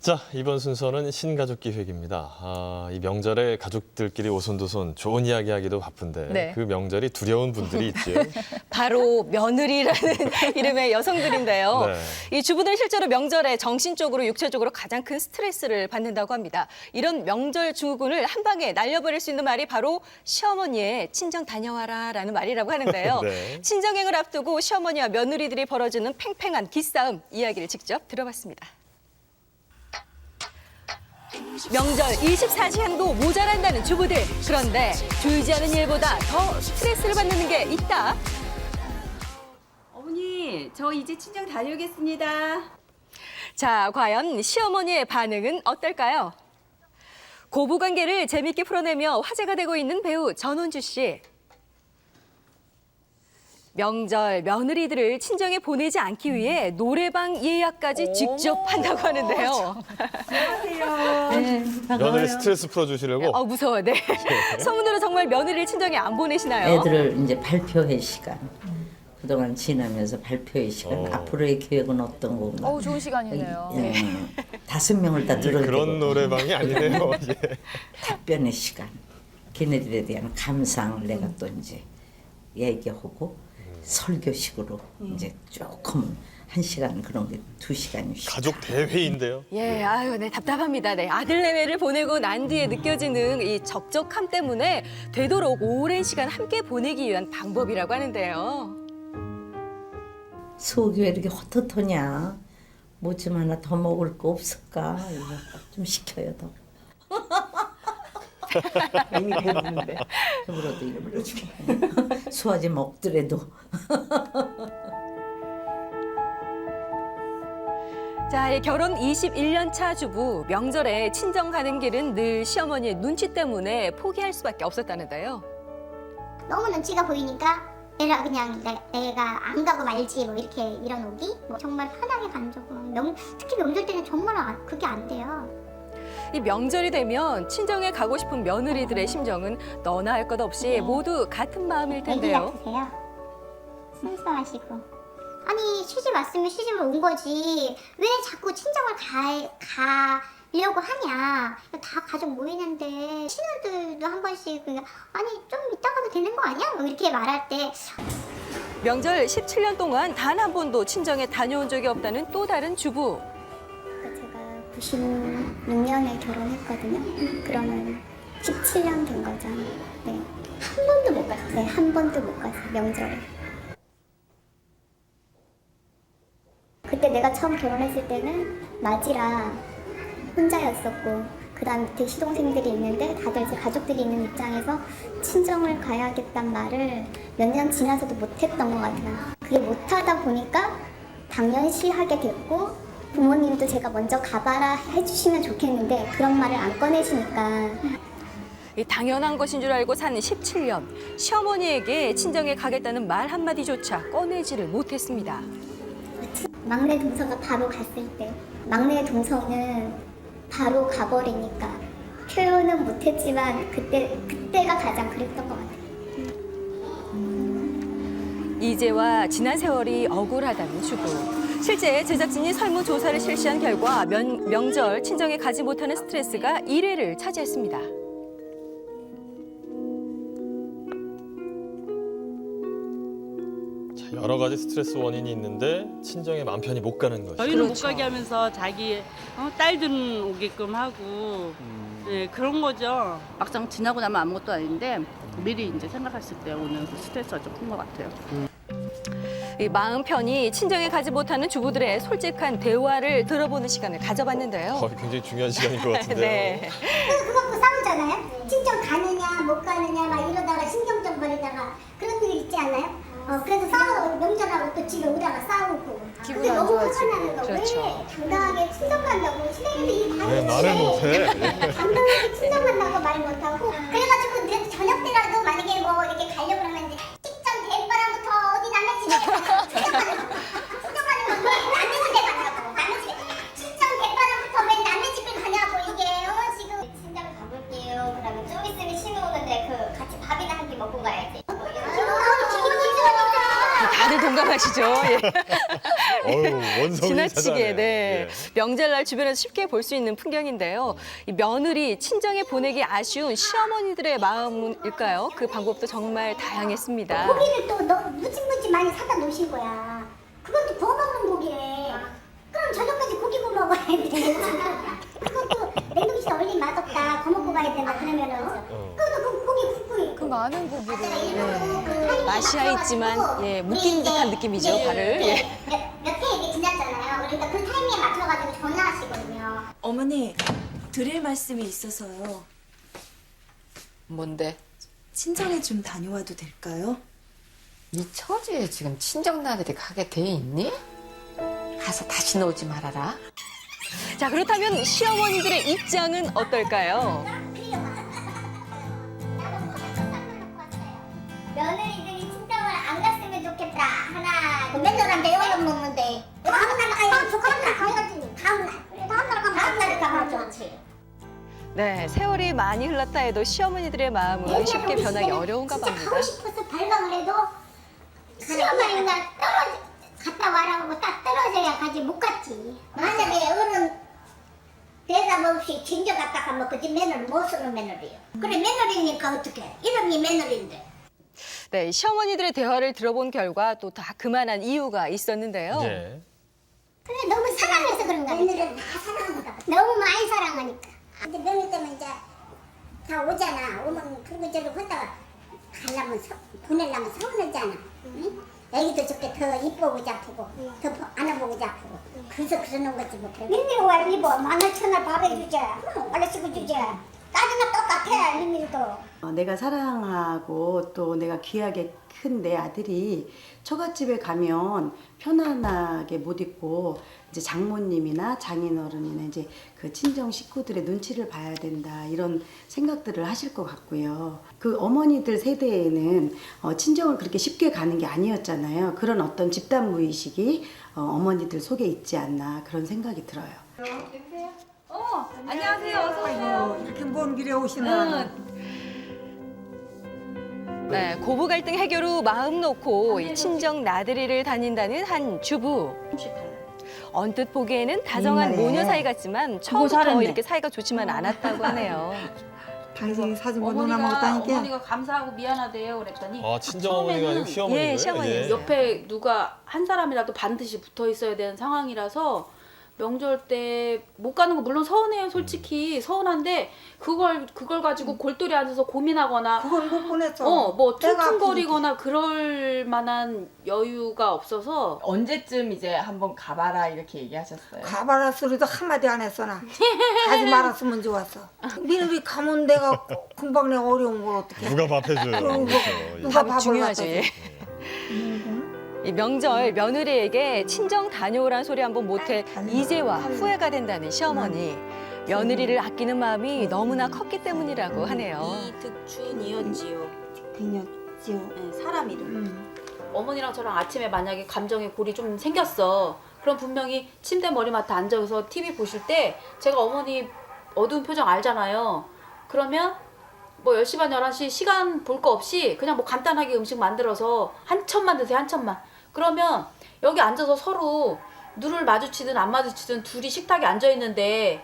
자, 이번 순서는 신가족 기획입니다. 이 명절에 가족들끼리 오손도손 좋은 이야기하기도 바쁜데 네. 그 명절이 두려운 분들이 있죠. 바로 며느리라는 이름의 여성들인데요. 네. 이 주부들 실제로 명절에 정신적으로 육체적으로 가장 큰 스트레스를 받는다고 합니다. 이런 명절 증후군을 한 방에 날려버릴 수 있는 말이 바로 시어머니의 친정 다녀와라라는 말이라고 하는데요. 네. 친정행을 앞두고 시어머니와 며느리들이 벌어지는 팽팽한 기싸움 이야기를 직접 들어봤습니다. 명절 24시간도 모자란다는 주부들. 그런데 줄지 않은 일보다 더 스트레스를 받는 게 있다. 어머니, 저 이제 친정 다녀오겠습니다. 자, 과연 시어머니의 반응은 어떨까요? 고부관계를 재밌게 풀어내며 화제가 되고 있는 배우 전원주 씨. 명절 며느리들을 친정에 보내지 않기 위해 노래방 예약까지 직접 한다고 하는데요. 며느리 스트레스 풀어주시려고. 무서워. 네. 소문으로 정말 며느리를 친정에 안 보내시나요? 애들을 이제 발표회 시간. 그동안 지나면서 발표회 시간. 앞으로의 계획은 어떤 건가? 좋은 시간이네요. 5명을 다 들어야 그런 되고. 노래방이 아니네요. 예. 답변의 시간. 걔네들에 대한 감상을 내가 또 이제 얘기하고 설교식으로 이제 조금 1시간 그런 게 2시간 쉬고. 가족 대회인데요. 예, 아유, 네, 답답합니다. 네, 아들 내외를 보내고 난 뒤에 느껴지는 이 적적함 때문에 되도록 오랜 시간 함께 보내기 위한 방법이라고 하는데요. 속이 왜 이렇게 헛헛하냐? 뭐 좀 하나 더 먹을 거 없을까? 이거 좀 시켜요 더. 이미 배부른데. 배불러도 이름을 주게. 수아지 먹더라도. 자, 이 결혼 21년 차 주부. 명절에 친정 가는 길은 늘 시어머니의 눈치 때문에 포기할 수밖에 없었다는데요. 너무 눈치가 보이니까 내가 그냥 내가 안 가고 말지 뭐 이렇게 밀어놓기 뭐 정말 편하게 간 적은 특히 명절 때는 정말 그게 안 돼요. 이 명절이 되면 친정에 가고 싶은 며느리들의 심정은 너나 할 것 없이 모두 같은 마음일 애기 텐데요. 같으세요. 순수하시고 아니 시집 왔으면 시집을 온 거지 왜 자꾸 친정을 가려고 하냐. 다 가족 모이는데 신우들도 한 번씩 그냥 아니 좀 이따 가도 되는 거 아니야? 뭐 이렇게 말할 때 명절 17년 동안 단 한 번도 친정에 다녀온 적이 없다는 또 다른 주부. 제가 96년에 결혼했거든요. 그러면 17년 된 거죠. 네. 한 번도 못 갔어요. 네, 한 번도 못 갔어요. 명절에. 그때 내가 처음 결혼했을 때는 맞이라 혼자였었고 그 다음 밑에 시동생들이 있는데 다들 이제 가족들이 있는 입장에서 친정을 가야겠단 말을 몇 년 지나서도 못했던 것 같아요. 그게 못하다 보니까 당연시 하게 됐고 부모님도 제가 먼저 가봐라 해주시면 좋겠는데 그런 말을 안 꺼내시니까 이 당연한 것인 줄 알고 산 17년. 시어머니에게 친정에 가겠다는 말 한마디조차 꺼내지를 못했습니다. 막내 동서가 바로 갔을 때 막내 동서는 바로 가버리니까 표현은 못했지만 그때가 가장 그랬던 것 같아요. 이제와 지난 세월이 억울하다는 주부. 실제 제작진이 설문조사를 실시한 결과 명절 친정에 가지 못하는 스트레스가 1위를 차지했습니다. 자, 여러 가지 스트레스 원인이 있는데 친정에 마음 편히 못 가는 거죠. 저희는 그렇죠. 못 가게 하면서 자기 딸들은 오게끔 하고 네, 그런 거죠. 막상 지나고 나면 아무것도 아닌데 미리 이제 생각했을 때 오는 그 스트레스가 좀 큰 것 같아요. 이 마음 편히 친정에 가지 못하는 주부들의 솔직한 대화를 들어보는 시간을 가져봤는데요. 굉장히 중요한 시간인 것 같은데요. 네. 그거 갖고 싸우잖아요. 친정 가느냐 못 가느냐 막 이러다가 신경전 벌이다가 그런 일 있지 않나요? 그래서 싸우고 명절하고 또 집에 오다가 싸우고 기분이 그게 안 너무 화가 좋아지고. 나는 거. 그렇죠. 왜 당당하게 친정 간다고 시댁인데 이 왜 말을 못해? 당당하게 친정 간다고 말 못하고 그래가지고 내 저녁 때라도 만약에 뭐 이렇게 가려고 그러면 이제 직전 대바람부터 어디 남의 집에 가냐고 친정 가는 거 왜 남의 집에 가냐고 남의 집에 친정 대바람부터 왜 남의 집에 가냐고 이게 지금 친정 가볼게요 그러면 좀 있으면 신호 오는데 그 같이 밥이나 한 끼 먹고 가야지 다들 동감하시죠? 예. 어유, 원성이 지나치게 자자하네요. 네. 예. 명절날 주변에서 쉽게 볼 수 있는 풍경인데요. 이 며느리 친정에 보내기 아쉬운 시어머니들의 마음일까요? 그 방법도 정말 다양했습니다. 고기를 또 무지무지 많이 사다 놓으신 거야. 그것도 구워 먹는 고기래. 그럼 저녁까지 고기 구워 먹어야 돼. 그것도 냉동실에 얼린 맛없다. 구워 먹고 가야 된다. 그러면은 그것도 그 고기 굽고 그 많은 고기를 네. 맛이야 있지만 예, 묶인 듯한 느낌이죠, 발을. 예. 몇해 이게 지났잖아요. 그러니까 그 타이밍에 맞춰가지고 전화하시거든요. 어머니, 드릴 말씀이 있어서요. 뭔데? 친정에 좀 다녀와도 될까요? 이 처지에 지금 친정나들이 가게 돼 있니? 가서 다시 오지 말아라. 자, 그렇다면 시어머니들의 입장은 어떨까요? 며느리들이 친정을 안 갔으면 좋겠다. 하나. 맨날한테 영업 먹는데. 다음날 가야 다음날 가야지. 다음날 가면 좋지. 네, 세월이 많이 흘렀다 해도 시어머니들의 마음은 쉽게 변하기 어려운가 진짜 봅니다. 가고 싶어서 발광을 해도 시어머니가 갔다 와라고 딱 떨어져야 가지 못 갔지. 만약에 어느 대답 없이 진저 갔다 가면 그 집 며느리 못 쓰는 며느리예요. 그래 며느리니까 어떡해. 이름이 며느리인데. 네, 시어머니들의 대화를 들어본 결과 또 다 그만한 이유가 있었는데요. 예. 그래 너무 사랑해서 그런가 보다. 며느리는 다 사랑한가 보다. 너무 많이 사랑하니까. 근데 며느리 때문에 이제 다 오잖아. 오면 그리고 저러고 하다가 가려면 보내려면 서운하잖아. 응? 애기도 좋게 더 이뻐고 잡고 더 안아보고 잡고 그래서 그러는 거지 뭐. 민미로 와 입어 15,000원 밥 해주지. 원래 쓰고 주지. 따지면 똑같아 민미도. 내가 사랑하고 또 내가 귀하게 큰 내 아들이 처갓집에 가면 편안하게 못 있고 이제 장모님이나 장인어른이나 이제 그 친정 식구들의 눈치를 봐야 된다 이런 생각들을 하실 것 같고요. 그 어머니들 세대에는 친정을 그렇게 쉽게 가는 게 아니었잖아요. 그런 어떤 집단 무의식이 어머니들 속에 있지 않나 그런 생각이 들어요. 안녕하세요. 어서 오세요. 이렇게 먼 길에 오시나. 네, 고부 갈등 해결 후 마음 놓고 이 친정 나들이를 다닌다는 한 주부. 언뜻 보기에는 다정한 옛날에 모녀 사이 같지만 처음부터 이렇게 사이가 좋지만 않았다고 하네요. 당신이 사준 거 누나 어머니가 먹었다니까. 감사하고 미안하대요 그랬더니 아, 친정어머니가 아니고 시어머니예요? 예, 시어머니. 옆에 누가 한 사람이라도 반드시 붙어 있어야 되는 상황이라서 명절 때 못 가는 거 물론 서운해요 솔직히 서운한데 그걸 가지고 골똘히 앉아서 고민하거나 그걸 못 보냈어. 뭐 내가 퉁퉁거리거나 그럴 만한 여유가 없어서 언제쯤 이제 한번 가봐라 이렇게 얘기하셨어요? 가봐라 소리도 한마디 안 했어 나. 가지 말았으면 좋았어. 며느리 가면 내가 금방 내가 어려운 걸 어떻게. 누가 밥 해줘요? 그럼 그렇죠. 누가 밥이 밥을 중요하죠. 갖다 예. 이 명절 며느리에게 친정 다녀오란 소리 한번 못해 이제와 후회가 된다는 시어머니. 며느리를 아끼는 마음이 너무나 컸기 때문이라고 하네요. 이득춘이었지요. 그녀지요. 네, 사람 이름. 어머니랑 저랑 아침에 만약에 감정의 골이 좀 생겼어. 그럼 분명히 침대 머리맡에 앉아서 TV 보실 때 제가 어머니 어두운 표정 알잖아요. 그러면 뭐 10시 반, 11시 시간 볼 거 없이 그냥 뭐 간단하게 음식 만들어서 한 첩만 드세요, 한 첩만. 그러면 여기 앉아서 서로 눈을 마주치든 안 마주치든 둘이 식탁에 앉아 있는데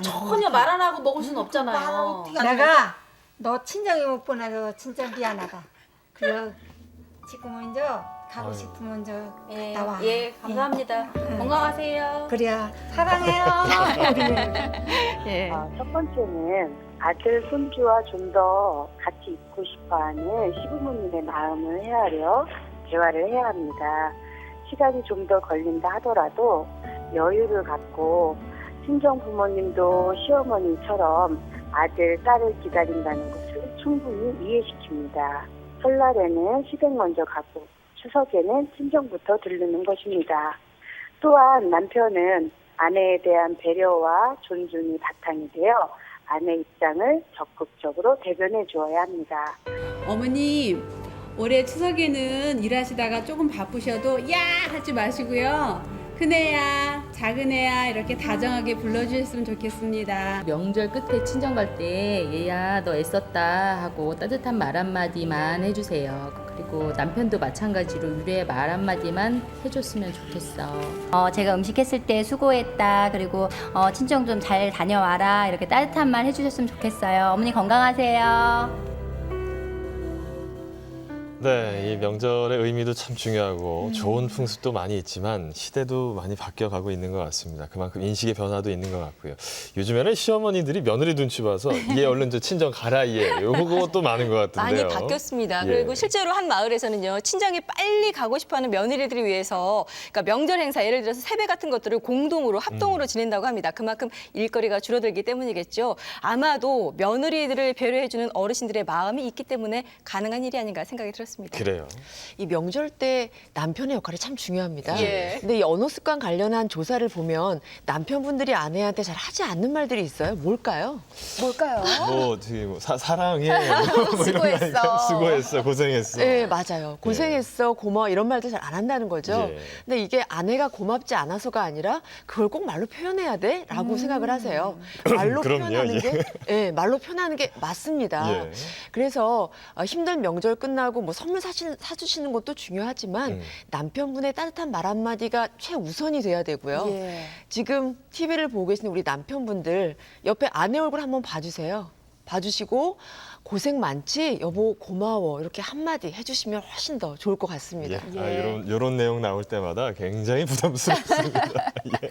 전혀 말 안 하고 먹을 수는 없잖아요. 내가 너 친정에 못 보내서 진짜 미안하다. 그래 지금은 이제 가고 싶으면 저 예, 갔다 와. 예, 감사합니다. 건강하세요. 그래야 사랑해요. 예. 첫 번째는 아들, 손주와 좀 더 같이 있고 싶어하는 시부모님의 마음을 헤아려 대화를 해야 합니다. 시간이 좀 더 걸린다 하더라도 여유를 갖고 친정 부모님도 시어머니처럼 아들, 딸을 기다린다는 것을 충분히 이해시킵니다. 설날에는 시댁 먼저 가고 추석에는 친정부터 들르는 것입니다. 또한 남편은 아내에 대한 배려와 존중이 바탕이 되어 아내 입장을 적극적으로 대변해 주어야 합니다. 어머님, 올해 추석에는 일하시다가 조금 바쁘셔도 야 하지 마시고요. 큰애야, 작은애야 이렇게 다정하게 불러주셨으면 좋겠습니다. 명절 끝에 친정 갈 때 얘야 너 애썼다 하고 따뜻한 말 한마디만 해주세요. 그리고 남편도 마찬가지로 유래의 말 한마디만 해줬으면 좋겠어. 제가 음식했을 때 수고했다. 그리고 친정 좀 잘 다녀와라. 이렇게 따뜻한 말 해주셨으면 좋겠어요. 어머니 건강하세요. 네, 이 명절의 의미도 참 중요하고 좋은 풍습도 많이 있지만 시대도 많이 바뀌어가고 있는 것 같습니다. 그만큼 인식의 변화도 있는 것 같고요. 요즘에는 시어머니들이 며느리 눈치 봐서 얘 얼른 저 친정 가라 얘 요것도 많은 것 같은데요. 많이 바뀌었습니다. 예. 그리고 실제로 한 마을에서는요, 친정에 빨리 가고 싶어하는 며느리들을 위해서 그러니까 명절 행사, 예를 들어서 세배 같은 것들을 공동으로 합동으로 지낸다고 합니다. 그만큼 일거리가 줄어들기 때문이겠죠. 아마도 며느리들을 배려해주는 어르신들의 마음이 있기 때문에 가능한 일이 아닌가 생각이 들었습니다. 그래요. 이 명절 때 남편의 역할이 참 중요합니다. 예. 근데 이 언어 습관 관련한 조사를 보면 남편분들이 아내한테 잘 하지 않는 말들이 있어요. 뭘까요? 뭘까요? 뭐 저기 뭐 사랑해, 뭐 이런 거 수고했어. 아닐까요? 수고했어, 고생했어. 네, 맞아요. 고생했어, 고마워 이런 말들 잘 안 한다는 거죠. 예. 근데 이게 아내가 고맙지 않아서가 아니라 그걸 꼭 말로 표현해야 돼라고 생각을 하세요. 말로 그럼요, 표현하는 예. 게, 예, 말로 표현하는 게 맞습니다. 예. 그래서 힘든 명절 끝나고 뭐 선물 사주시는 것도 중요하지만 남편분의 따뜻한 말 한마디가 최우선이 돼야 되고요. 예. 지금 TV를 보고 계시는 우리 남편분들 옆에 아내 얼굴 한번 봐주세요. 봐주시고 고생 많지? 여보 고마워. 이렇게 한마디 해주시면 훨씬 더 좋을 것 같습니다. 예. 이런 내용 나올 때마다 굉장히 부담스럽습니다. 예.